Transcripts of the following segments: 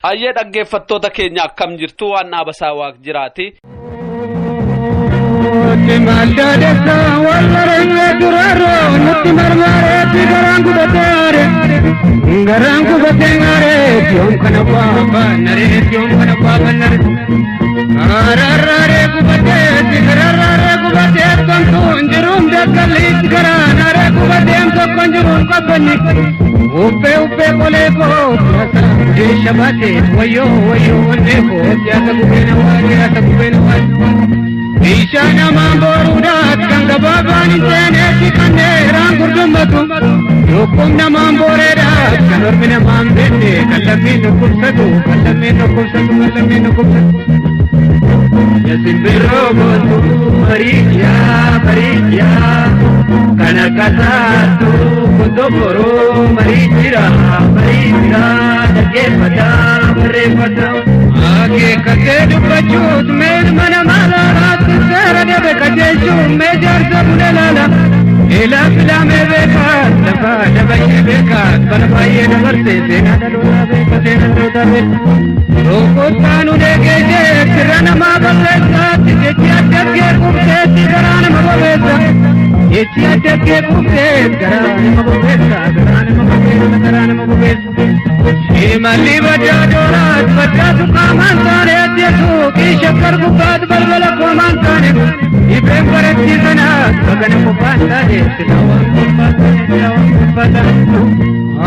Hayyee dhaggeeffattoota keenya akkam jirtu waan dhaabasaa waaq jiraati. Maldaadessa wallaree durarro nutti marmareetti garaan gubateengare yoom kana baabannare ararraaree gubateetti gararraaree gubateet tontuun jiruun dakkalliitti garaanaree gubateem tokkon jiruun qabbanni ubbee qoleekoo jeesha baatee wayyoo onnee koo siyaasa gubeena waati Ishana mamborudat kan gababan internet kanneran gurdumbatu yokum na mamboredat kan ormina mambete kallamin kubsatu yasin birrogotu mariya kana kasatu kutoboro marijira dagefata barefata ake katedu bachut med mana malarat sera debe kateju mejar sabulala ila bila mebeka dafa beka balbaye nabarte sena dalora be katena dodabe rokotanu degeje tirana mabalesa tijetia dege kumte tirana mababesa yetia dege kumte garana mababesa Shimali bajadorat bajatu kamantane atiatu ki shakkar gubad balbala kamantane ibrahim baretti sanat bagana kupantane tilawan kupantane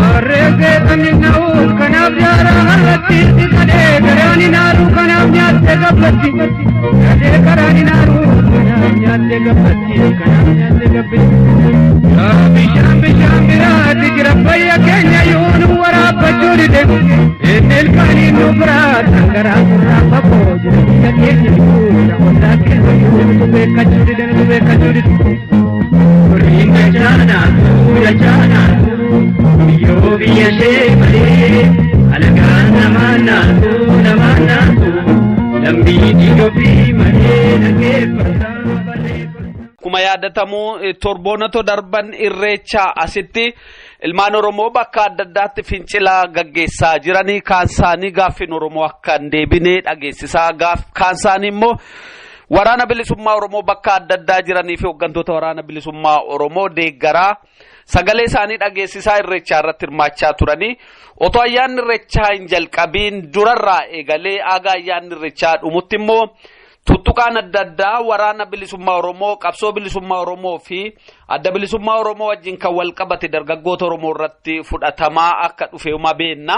arrege taminau kanab jara halatti tikade garani naru kanab nyatte gablatti kade garani naru kanab nyatte gablatti bisham birati jirabaya kenya yunu warabajuride enel kani nubra tangara kuraba boju kanyeni yuna ondake yunu be kajuride ringa jana yo biyashe male alagana mana lambi digobi male nage pasabale Kuma yaadatamu torboonato darban irreecha asitti ilmaan Oromoo bakka adda addaatti fincilaa gaggeessaa jiranii kaansaanii gaaffin Oromoo akka hin deebine dhageessisaa kaansaanii immoo waraana bilisummaa Oromoo bakka adda addaa jiranii fi hooggantoota waraana bilisummaa Oromoo deeggaraa sagalee isaanii dhageessisaa irreechaa irratti hirmaachaa turanii otoo ayyaanni irreechaa hin jalqabiin durarraa eegalee aga ayyaanni irreechaa dhumutti immoo tuttuqaan adda addaa waraana bilisummaa Oromoo qabsoo bilisummaa Oromoo fi adda bilisummaa Oromoo wajjin kan wal qabate dargaggoota Oromoo irratti fudhatamaa akka dhufe beenna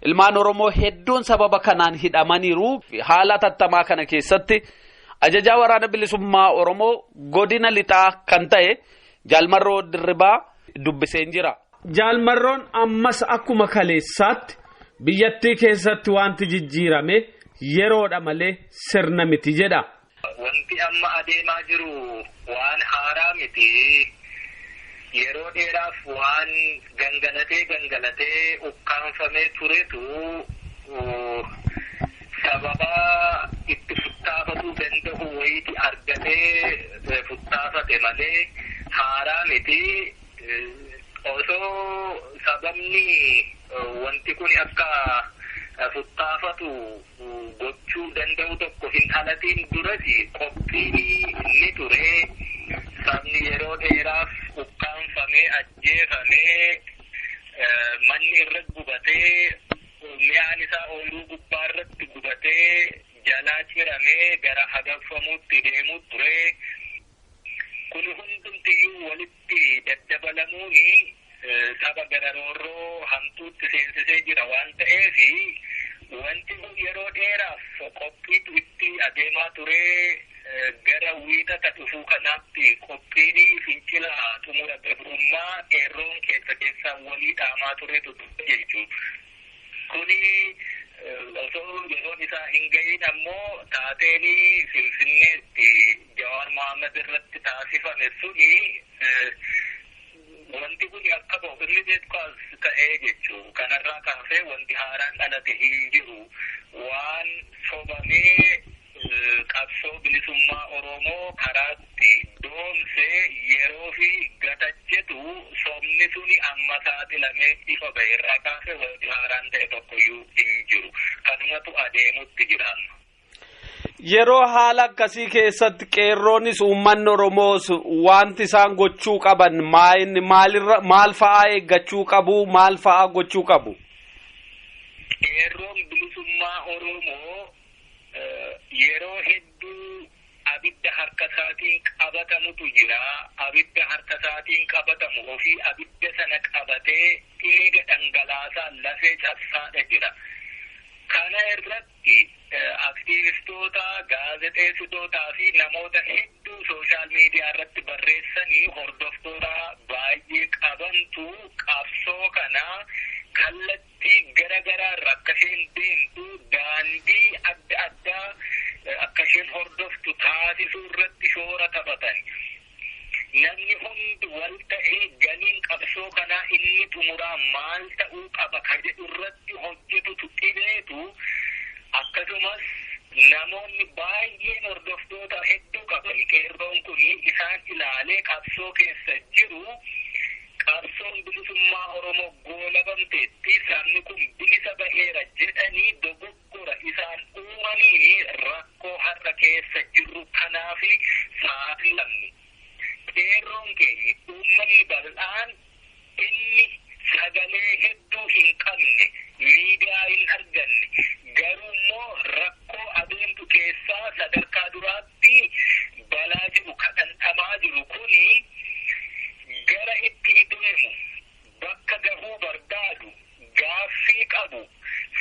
ilmaan Oromoo hedduun sababa kanaan hidhamaniiru haala tattamaa kana keessatti ajajaa waraana bilisummaa Oromoo godina lixaa kan ta'e Jaalmarroo Dirribaa dubbiseen jira. Jaalmarroon ammas akkuma kaleessaatti biyyattii keessatti wanti jijjiirame yeroodha malee sirna miti jedha. Wanti amma adeemaa jiru waan haaraa miti. Yeroo dheeraaf waan gangalatee ukkaanfamee turetu sababa itti futtaafatuu danda'u wayiiti argatee futtaafate malee haaraa miti. Osoo sababni wanti kun akka futtaafatu gochuu danda'u tokko hin halatiin durasi qophiin ni ture. Sabni yeroo dheeraaf ukkaanfamee ajjeefamee manni irratti gubatee mi'aan isaa ooyiruu gubbaa irratti gubatee jalaa ciramee gara hagaffamuutti deemuu ture. Kun hundumtiyyuu walitti daddabalamuuni saba gararoorroo hamtuutti seensisee jira waan ta'eef wanti kun yeroo dheeraaf qophiitu itti adeemaa ture. Gara wiixata dhufuu kanaatti qophiin fincila xumura gabrummaa qeerroon keessaan walii dhaamaa turetu jechuudha. Kuni osoo yeroon isaa hin gahin ammoo taateen Finfinneetti Jawaar Mohaammed irratti taasifame suni wanti kun akka inni beekaas ta'ee jechuudha. Kanarraa kaasee wanti haaraan dhalate hin jiru. Waan sobamee qabsoo bilisummaa Oromoo karaatti doomsee yeroo fi gataccetu somni suni amma saaxilamee ifa ba'e irraa kaasee wanti haaraan ta'e tokkoyyuu hin jiru. Kanumatu adeemutti jira. Yeroo haala akkasii keessatti qeerroonis uummanni Oromoos wanti isaan gochuu qaban maal fa'aa eeggachuu qabu, maal fa'aa gochuu qabu? Qeerroon bilisummaa Oromoo yeroo hedduu abidda harka isaatiin qabatamutu jira. Abidda harka isaatiin qabatamu ofii abidda sana qabatee dhiiga dhangalaasaa lafee cabsaadha jira. Kana irratti aktiivistoota, gaazexeessitootaa fi namoota hedduu sooshaal miidiyaa irratti barreessanii hordoftoota baay'ee qabantu qabsoo kana kallattii garaagaraa irra akka isheen deemtu daandii adda addaa akka isheen hordoftu taasisuu irratti shoora taphatan. Namni hundi wal ta'ee galiin qabsoo kanaa inni xumuraa maal ta'uu qaba ka jedhu irratti hojjetutu dhibeetu akkasumas namoonni baay'een hordoftoota hedduu qaban qeerroon kun isaan ilaalee qabsoo keessa jiru. Qabsoon bilisummaa Oromoo goolabamteetti sabni kun bilisa baheera jedhanii dogoggora isaan uumanii rakkoo har'a keessa jirru kanaaf saaxilamni. Qeerroon keenya uummanni bal'aan inni sagalee hedduu hin qabne miidiyaa hin arganne garuu immoo rakkoo adeemtu keessaa sadarkaa duraatti balaa jiru kadhantamaa jiru kuni gara itti deemu bakka gahuu barbaadu gaaffii qabu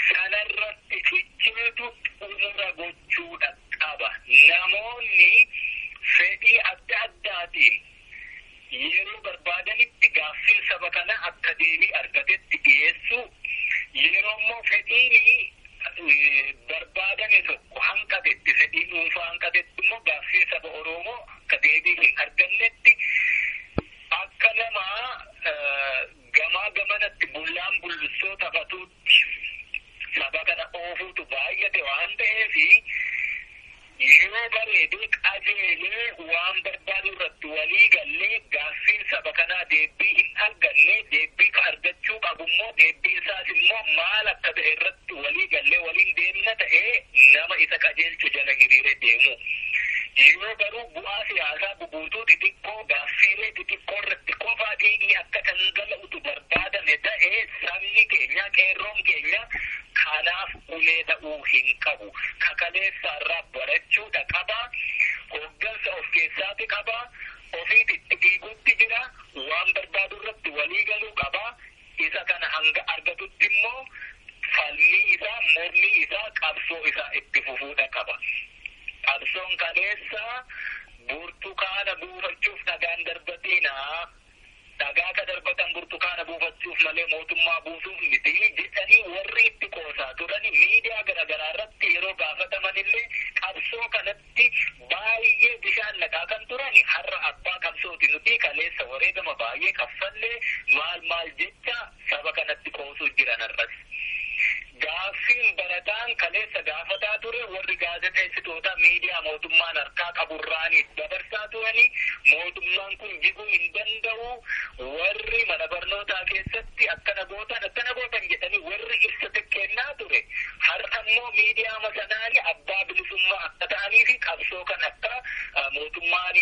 sanarratti cicheetu xumura gochuudha qaba. Namoonni fedhii adda addaatiin yeroo barbaadanitti gaaffii saba kana akka deebii argatetti dhiyeessu yeroo immoo fedhiin barbaadame tokko hanqatetti fedhii dhuunfaa hanqatetti immoo gaaffii saba Oromoo akka deebii hin argannetti akka nama gamaa gamanatti bullaan bullussoo taphatuutti saba kana oofuutu baay'ate waan ta'eef yeroo bareedee qajeelee waan barbaadu irratti walii gallee gaaffiin saba kanaa deebii hin arganne deebii ka argachuu qabu immoo deebii isaas immoo maal akka ta'e irratti walii gallee waliin deemna ta'ee nama isa qajeelchu jala hiriiree deemu. Yeroo garuu bu'aa siyaasaa bubuutuu xixiqqoo gaaffiilee xixiqqoo irratti qofaa dhiigni akka dhangala'utu barbaadame ta'ee sabni keenya qeerroon keenya kanaaf ulee ta'uu hin qabu. Kakaleessaarraa barachuudha qaba. Hoggansa of keessaati qaba. Ofiit itti dhiiguutti jira. Waan barbaadu irratti walii galuu qaba. Isa kana hanga argatutti immoo falmii isaa, mormii isaa, qabsoo isaa itti fufuudha qaba. Qabsoon kaleessa burtukaana buufachuuf dhagaan darbatina. Dhagaa ka darbatan burtukaana buufachuuf malee mootummaa buusuuf miti jedhanii warri itti qoosaa turani miidiyaa garaagaraa irratti yeroo gaafataman illee qabsoo kanatti baay'ee bishaan naqaa kan turani har'a abbaa qabsooti nuti kaleessa wareegama baay'ee kaffallee maal jecha saba kanatti qoosuu jiran arras. Gaaffiin barataan kaleessa gaafataa ture warri gaazexeessitoota miidiyaa mootummaan harkaa qaburraanii dabarsaa turani mootummaan kun jiguu hin danda'u warri mana barnootaa keessatti akkana gootan jedhanii warri ibsa kennaa ture har'a immoo miidiyaa masanaanii abbaa bilisummaa akka ta'anii fi qabsoo kan akka mootummaan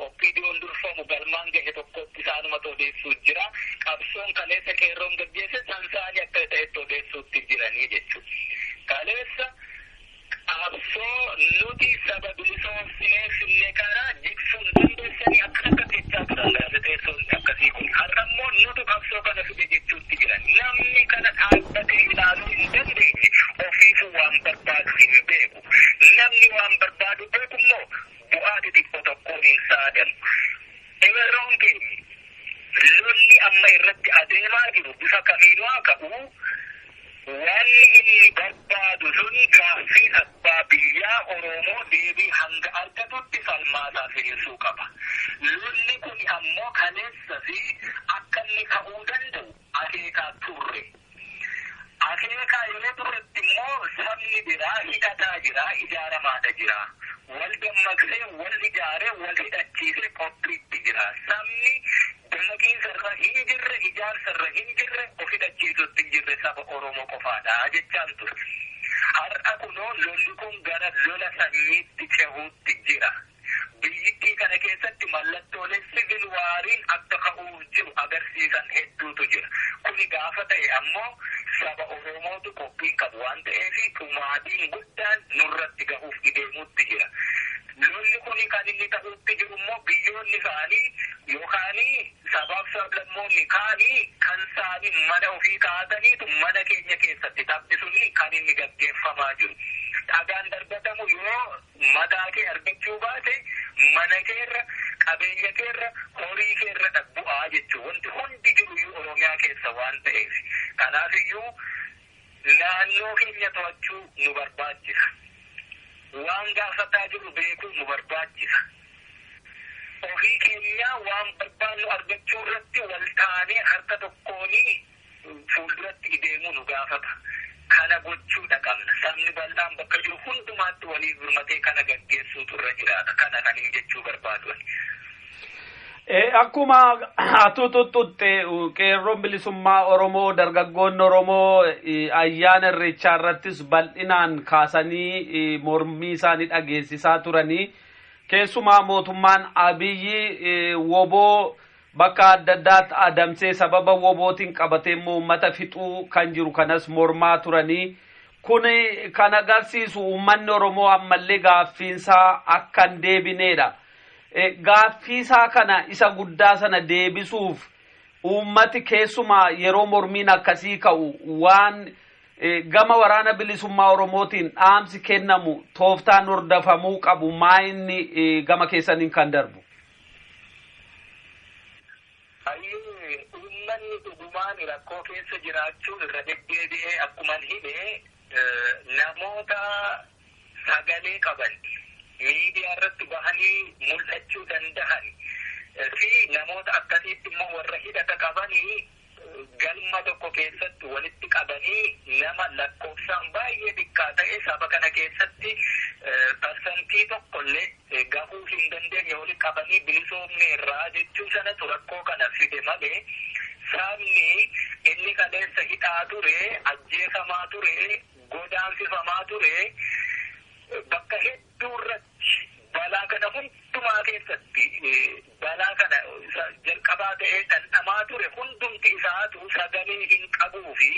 oppiidiyoon durfamu galmaan gahe tokkotti isaanumatu odeessuu jira. Qabsoon kaleessa qeerroon gaggeesse sansaanii akka ta'etti odeessuutti jiranii jechuudha. Kaleessa qabsoo nuti saba bilisoomsinee finne kana jigsuun dandeessanii akka jechaa turan gaazexeessonni akkasii kun har'a immoo nuti qabsoo kana fide jechuutti jiran. Namni kana dhaabbatee ilaaluu hin dandeenye ofiifu waan barbaadu hin beeku. Namni waan barbaadu beeku immoo bu'aa xixiqqoo tokko hin saadamu. Eberroon keenya lolli amma irratti adeemaa jiru bifa kamiinuu haa qabu. Wanni inni barbaadu sun gaaffii abbaa biyyaa Oromoo deebii hanga argatutti falmaasaa firiirsuu qaba. Lolli kun ammoo kaleessa fi akka inni ka'uu danda'u akeekaa turre. Akeekaa yeroo turretti immoo sabni lolli jira, hidhataa jira, ijaaramaadha jira. Wal dammaqsee, wal ijaaree, wal hidhachiisee qophiitti jira. Sabni dammaqinsa hin jirre, ijaarsa hin jirre, of hidhachiisutti jirre saba Oromoo qofaadha jechaan ture. Har'a kunoo lolli kun gara lola sanyiitti cehuutti jira. Biyyittii kana keessatti mallattooleen sivil waariin akka ka'uuf jiru agarsiisan hedduutu jira. Kuni gaafa ta'e ammoo saba Oromootu qophiin qabu waan ta'eef dhumaatiin guddaan nurratti gahuuf deemuutti jira. Lolli kuni kan inni ta'utti jiru immoo biyyoonni isaanii yookaan sabaaf sablammoonni kaanii kan isaanii mana ofii kaa'ataniitu mana keenya keessatti taphisuun kan inni gaggeeffamaa jiru. Dhagaan darbatamu yoo mataa kee argachuu baate mana keerra, qabeenya keerra, horii keerra bu'aa jechuudha. Wanti hundi jiru Oromiyaa keessa waan ta'eef. Kanaafiyyuu naannoo keenya to'achuu nu barbaachisa. Waan gaafataa jiru beekuu nu barbaachisa. Ofii keenya waan barbaannu argachuu irratti wal taanee harka tokkoonii fuulduratti deemuu nu gaafata. Kana gochuudha qabna. Sabni bal'aan bakka jiru hundumaatti waliin birmatee kana gaggeessuutu irra jiraata. Kana kan hin jechuu barbaadu. Akkuma atu tuttutte qeerroon bilisummaa Oromoo, dargaggoonni Oromoo ayyaana Irreechaa irrattis bal'inaan kaasanii mormii isaanii dhageessisaa turanii keessumaa mootummaan Abiyyi woboo bakka adda addaatti adamsee sababa wobootiin qabatee uummata fixuu kan jiru kanas mormaa turanii kun kan agarsiisu uummanni Oromoo ammallee gaaffiinsaa akka hin deebineedha. Gaaffiisaa kana isa guddaa sana deebisuuf uummati keessumaa yeroo mormiin akkasii ka'u waan gama waraana bilisummaa Oromootiin dhaamsi kennamu tooftaan hordofamuu qabu maa inni gama keessaniin kan darbu. Uummanni dhugumaan rakkoo keessa jiraachuun irra deddeebi'ee akkuma hime namoota sagalee qaban miidiyaa irratti bahanii mul'achuu danda'an fi namoota akkasiitti immoo warra hidhata qabanii galma tokko keessatti walitti qabanii nama lakkoofsaan baay'ee xiqqaa ta'e saba kana keessatti parsantii tokkollee gahuu hin dandeenye walitti qabanii bilisoomne irraa jechuu sanatu rakkoo kana fide malee sabni inni kaleessa hidhaa ture, ajjeefamaa ture, godaansifamaa ture bakka hedduu irratti balaa kana hundumaa keessatti balaa kana jalqabaa ta'ee dhandhamaa ture hundumti isaatu sagalee hin qabuu fi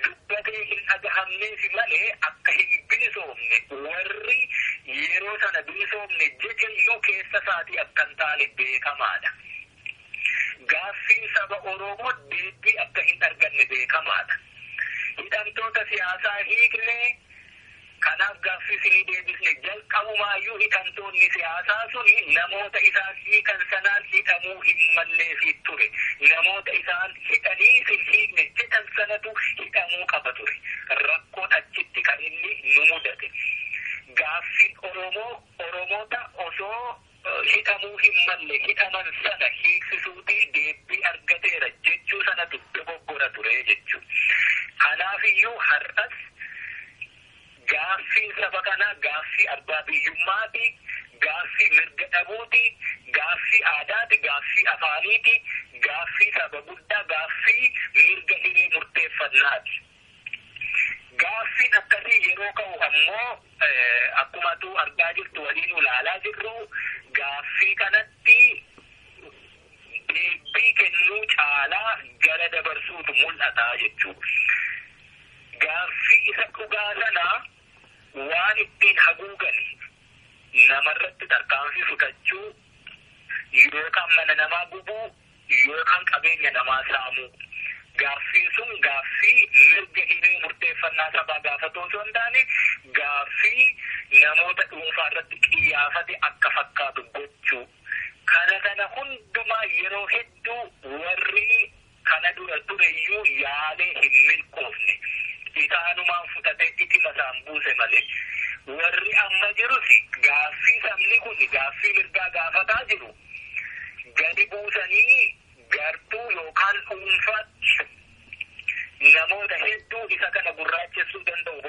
dubbatee hin dhagahamneef malee akka hin bilisoomne warri yeroo sana bilisoomne jechayyuu keessa isaatii akka hin taane beekamaadha. Gaaffiin saba Oromoo deebii akka hin arganne beekamaadha. Hidhamtoota siyaasaa hiiknee kanaaf gaaffii isinii deebisne jalqabumaayyuu hidhamtoonni siyaasaa suni namoota isaan hiikan sanaan hidhamuu hin malleefi ture. Namoota isaan hidhanii hin hiikne jedhan sanatu hidhamuu qaba ture. Rakkoon achitti kan inni nu mudate. Gaaffiin Oromoota osoo hidhamuu hin malle hidhaman sana hiiksisuutii deebii argateera jechuu sanatu dogoggora ture jechuudha. Kanaafiyyuu har'as gaaffii saba kanaa gaaffii abbaa biyyummaati, gaaffii mirga dhabuuti, gaaffii aadaati, gaaffii afaaniiti, gaaffii saba guddaa, gaaffii mirga hiree murteeffannaati. Gaaffiin akkasii yeroo ka'u ammoo akkuma tu argaa jirtu waliin ilaalaa jirru gaaffii kanatti deebii kennuu caalaa gara dabarsuutu mul'ata jechuudha. Gaaffii isa dhugaa sanaa waan ittiin haguugani namarratti tarkaanfii fudhachuu yookaan mana namaa gubuu yookaan qabeenya namaa saamuu. Gaaffiin sun gaaffii mirga hiree murteeffannaa sabaa gaafatoo osoo hin taane gaaffii namoota dhuunfaa irratti xiyyeeffate akka fakkaatu gochuu. Kana hundumaa yeroo hedduu warri kana dura tureyyuu yaalee hin milkoofne. Isaanumaan fudhatee itti masaan buuse malee warri amma jirus gaaffii sabni kun gaaffii mirgaa gaafataa jiru gadi buusanii gartuu yookaan dhuunfaatti namoota hedduu isa kana gurraachessuu danda'u